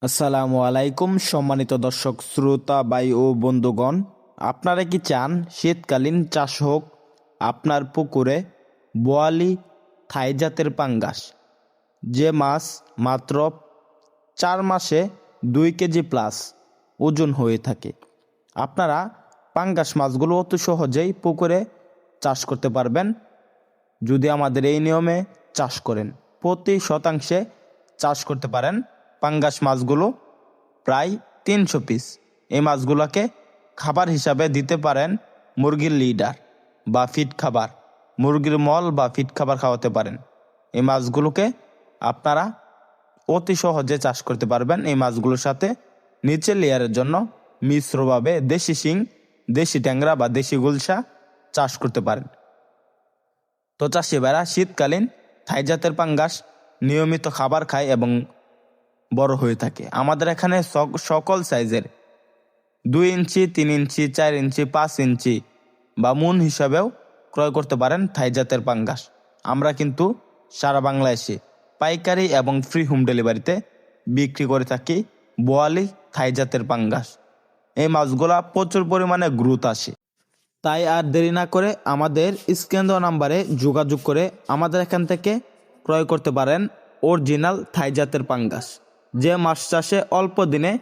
আসসালামু আলাইকুম সম্মানিত দর্শক শ্রোতা ভাই ও বন্ধুগণ, আপনারা কি চান শীতকালীন চাষ হোক আপনার পুকুরে বোয়ালি থাই জাতের পাঙ্গাস, যে মাছ মাত্র 4 মাসে 2 কেজি প্লাস ওজন হয়ে থাকে? আপনারা পাঙ্গাস মাছগুলো অতি সহজেই পুকুরে চাষ করতে পারবেন যদি আমাদের এই নিয়মে চাষ করেন। প্রতি শতাংশে চাষ করতে পারেন পাঙ্গাস মাছগুলো প্রায় 300 পিস। এই মাছগুলোকে খাবার হিসাবে দিতে পারেন মুরগির লিডার বা ফিড খাবার, মুরগির মল বা ফিড খাবার খাওয়াতে পারেন। এই মাছগুলোকে আপনারা অতি সহজে চাষ করতে পারবেন। এই মাছগুলোর সাথে নিচের লেয়ারের জন্য মিশ্রভাবে দেশি শিং, দেশি ট্যাংরা বা দেশি গুলশা চাষ করতে পারেন। তো চাষি ভাইরা, শীতকালীন থাই জাতের পাঙ্গাস নিয়মিত খাবার খায় এবং বড় হয়ে থাকে। আমাদের এখানে সকল সাইজের 2 ইঞ্চি, 3 ইঞ্চি, 4 ইঞ্চি, 5 ইঞ্চি বা মুন হিসাবেও ক্রয় করতে পারেন থাই জাতের পাঙ্গাস। আমরা কিন্তু সারা বাংলাদেশে পাইকারি এবং ফ্রি হোম ডেলিভারিতে বিক্রি করে থাকি বোয়ালি থাই জাতের পাঙ্গাস। এই মাছগুলা প্রচুর পরিমাণে গ্রোথ আসে। তাই আর দেরি না করে আমাদের স্ক্রিন দেওয়া নাম্বারে যোগাযোগ করে আমাদের এখান থেকে ক্রয় করতে পারেন অরিজিনাল থাই জাতের পাঙ্গাস, যে মাছ চাষে অল্প দিনে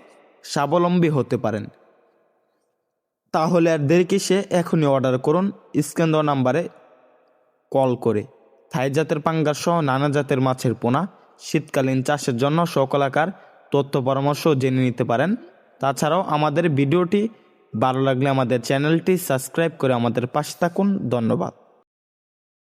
স্বাবলম্বী হতে পারেন। তাহলে আর দেরি কিসে, এখনই অর্ডার করুন স্ক্রিন দেওয়া নাম্বারে কল করে। থাই জাতের পাঙ্গাস সহ নানা জাতের মাছের পোনা শীতকালীন চাষের জন্য সকল আকার তথ্য পরামর্শ জেনে নিতে পারেন। তাছাড়াও আমাদের ভিডিওটি ভালো লাগলে আমাদের চ্যানেলটি সাবস্ক্রাইব করে আমাদের পাশে থাকুন। ধন্যবাদ।